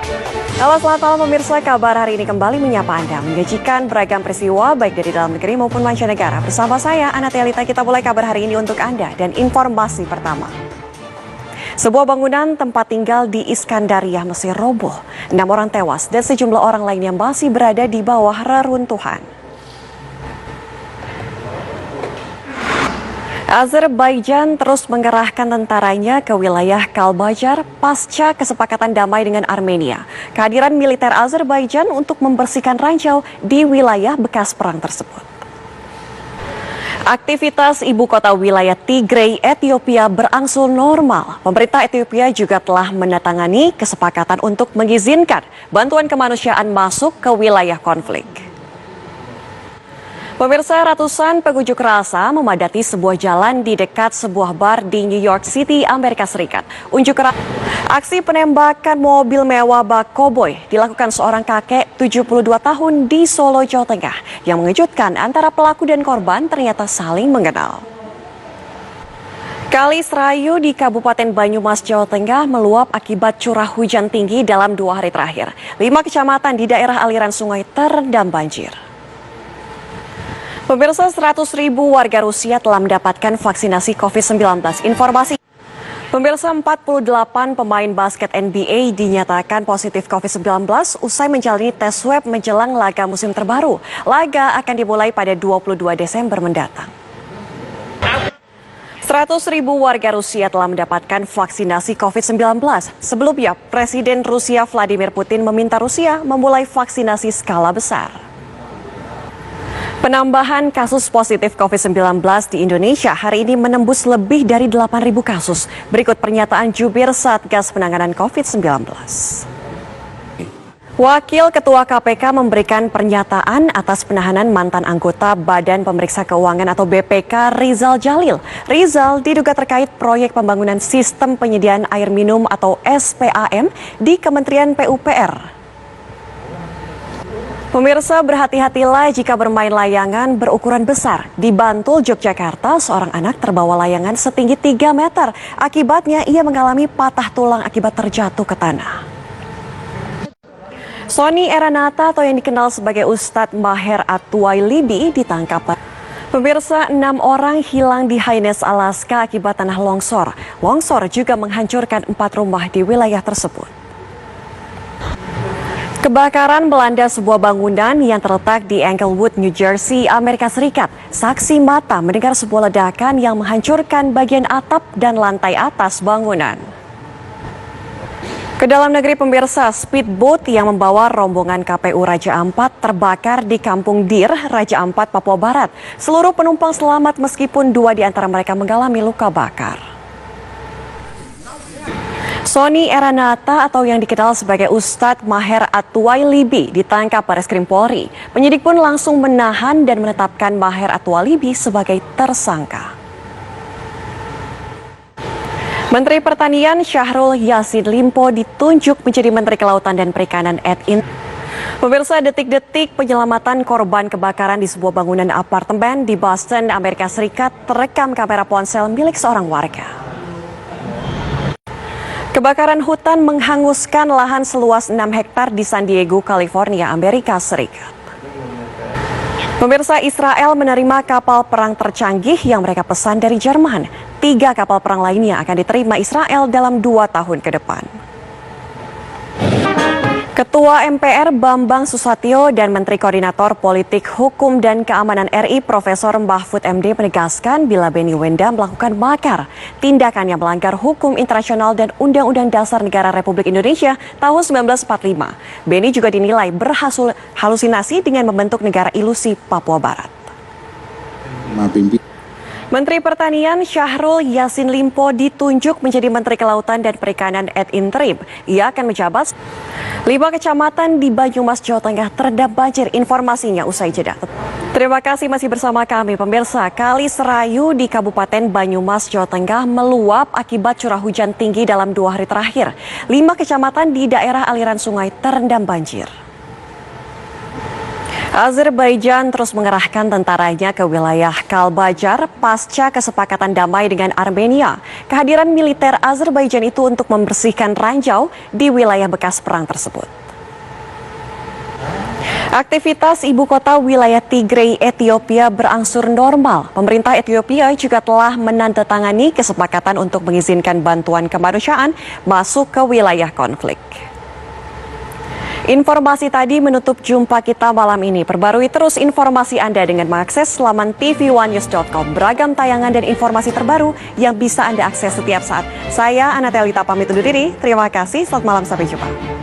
Halo, selamat malam pemirsa. Kabar hari ini kembali menyapa Anda, menyajikan beragam peristiwa baik dari dalam negeri maupun mancanegara. Bersama saya, Ana Telita, kita mulai kabar hari ini untuk Anda. Dan informasi pertama. Sebuah bangunan tempat tinggal di Iskandaria, Mesir roboh. 6 orang tewas dan sejumlah orang lain yang masih berada di bawah reruntuhan. Azerbaijan terus mengerahkan tentaranya ke wilayah Kalbajar pasca kesepakatan damai dengan Armenia. Kehadiran militer Azerbaijan untuk membersihkan ranjau di wilayah bekas perang tersebut. Aktivitas ibu kota wilayah Tigray, Ethiopia berangsur normal. Pemerintah Ethiopia juga telah menandatangani kesepakatan untuk mengizinkan bantuan kemanusiaan masuk ke wilayah konflik. Pemirsa, ratusan pengunjuk rasa memadati sebuah jalan di dekat sebuah bar di New York City, Amerika Serikat. Aksi penembakan mobil mewah bak koboi dilakukan seorang kakek 72 tahun di Solo, Jawa Tengah. Yang mengejutkan, antara pelaku dan korban ternyata saling mengenal. Kali Serayu di Kabupaten Banyumas, Jawa Tengah meluap akibat curah hujan tinggi dalam 2 hari terakhir. 5 kecamatan di daerah aliran sungai terendam banjir. Pemirsa, 100.000 warga Rusia telah mendapatkan vaksinasi COVID-19. Informasi. Pemirsa, 48 pemain basket NBA dinyatakan positif COVID-19 usai menjalani tes swab menjelang laga musim terbaru. Laga akan dimulai pada 22 Desember mendatang. 100.000 warga Rusia telah mendapatkan vaksinasi COVID-19. Sebelumnya, Presiden Rusia Vladimir Putin meminta Rusia memulai vaksinasi skala besar. Penambahan kasus positif COVID-19 di Indonesia hari ini menembus lebih dari 8.000 kasus. Berikut pernyataan Jubir Satgas Penanganan COVID-19. Wakil Ketua KPK memberikan pernyataan atas penahanan mantan anggota Badan Pemeriksa Keuangan atau BPK Rizal Jalil. Rizal diduga terkait proyek pembangunan sistem penyediaan air minum atau SPAM di Kementerian PUPR. Pemirsa, berhati-hatilah jika bermain layangan berukuran besar. Di Bantul, Yogyakarta, seorang anak terbawa layangan setinggi 3 meter. Akibatnya ia mengalami patah tulang akibat terjatuh ke tanah. Sony Eranata atau yang dikenal sebagai Ustadz Maher At-Tuwailibi ditangkap. Pemirsa, 6 orang hilang di Haines, Alaska akibat tanah longsor. Longsor juga menghancurkan 4 rumah di wilayah tersebut. Kebakaran melanda sebuah bangunan yang terletak di Englewood, New Jersey, Amerika Serikat. Saksi mata mendengar sebuah ledakan yang menghancurkan bagian atap dan lantai atas bangunan. Ke dalam negeri, pemirsa, speedboat yang membawa rombongan KPU Raja Ampat terbakar di Kampung Dir, Raja Ampat, Papua Barat. Seluruh penumpang selamat meskipun 2 di antara mereka mengalami luka bakar. Sony Eranata atau yang dikenal sebagai Ustadz Maher At-Tuwailibi ditangkap Bareskrim Polri. Penyidik pun langsung menahan dan menetapkan Maher At-Tuwailibi sebagai tersangka. Menteri Pertanian Syahrul Yassin Limpo ditunjuk menjadi Menteri Kelautan dan Perikanan Pemirsa, detik-detik penyelamatan korban kebakaran di sebuah bangunan apartemen di Boston, Amerika Serikat terekam kamera ponsel milik seorang warga. Kebakaran hutan menghanguskan lahan seluas 6 hektar di San Diego, California, Amerika Serikat. Pemirsa, Israel menerima kapal perang tercanggih yang mereka pesan dari Jerman. 3 kapal perang lainnya akan diterima Israel dalam 2 tahun ke depan. Ketua MPR Bambang Susatyo dan Menteri Koordinator Politik Hukum dan Keamanan RI Profesor Mahfud MD menegaskan bila Beni Wenda melakukan makar, tindakan yang melanggar hukum internasional dan Undang-Undang Dasar Negara Republik Indonesia tahun 1945. Beni juga dinilai berhalusinasi dengan membentuk negara ilusi Papua Barat. Menteri Pertanian Syahrul Yassin Limpo ditunjuk menjadi Menteri Kelautan dan Perikanan ad interim. Ia akan menjabat 5 kecamatan di Banyumas, Jawa Tengah terendam banjir. Informasinya usai jeda. Terima kasih masih bersama kami, pemirsa. Kali Serayu di Kabupaten Banyumas, Jawa Tengah meluap akibat curah hujan tinggi dalam 2 hari terakhir. 5 kecamatan di daerah aliran sungai terendam banjir. Azerbaijan terus mengerahkan tentaranya ke wilayah Kalbajar pasca kesepakatan damai dengan Armenia. Kehadiran militer Azerbaijan itu untuk membersihkan ranjau di wilayah bekas perang tersebut. Aktivitas ibu kota wilayah Tigray, Ethiopia berangsur normal. Pemerintah Ethiopia juga telah menandatangani kesepakatan untuk mengizinkan bantuan kemanusiaan masuk ke wilayah konflik. Informasi tadi menutup jumpa kita malam ini. Perbarui terus informasi Anda dengan mengakses laman tv1news.com. Beragam tayangan dan informasi terbaru yang bisa Anda akses setiap saat. Saya Anatelita pamit undur diri. Terima kasih, selamat malam, sampai jumpa.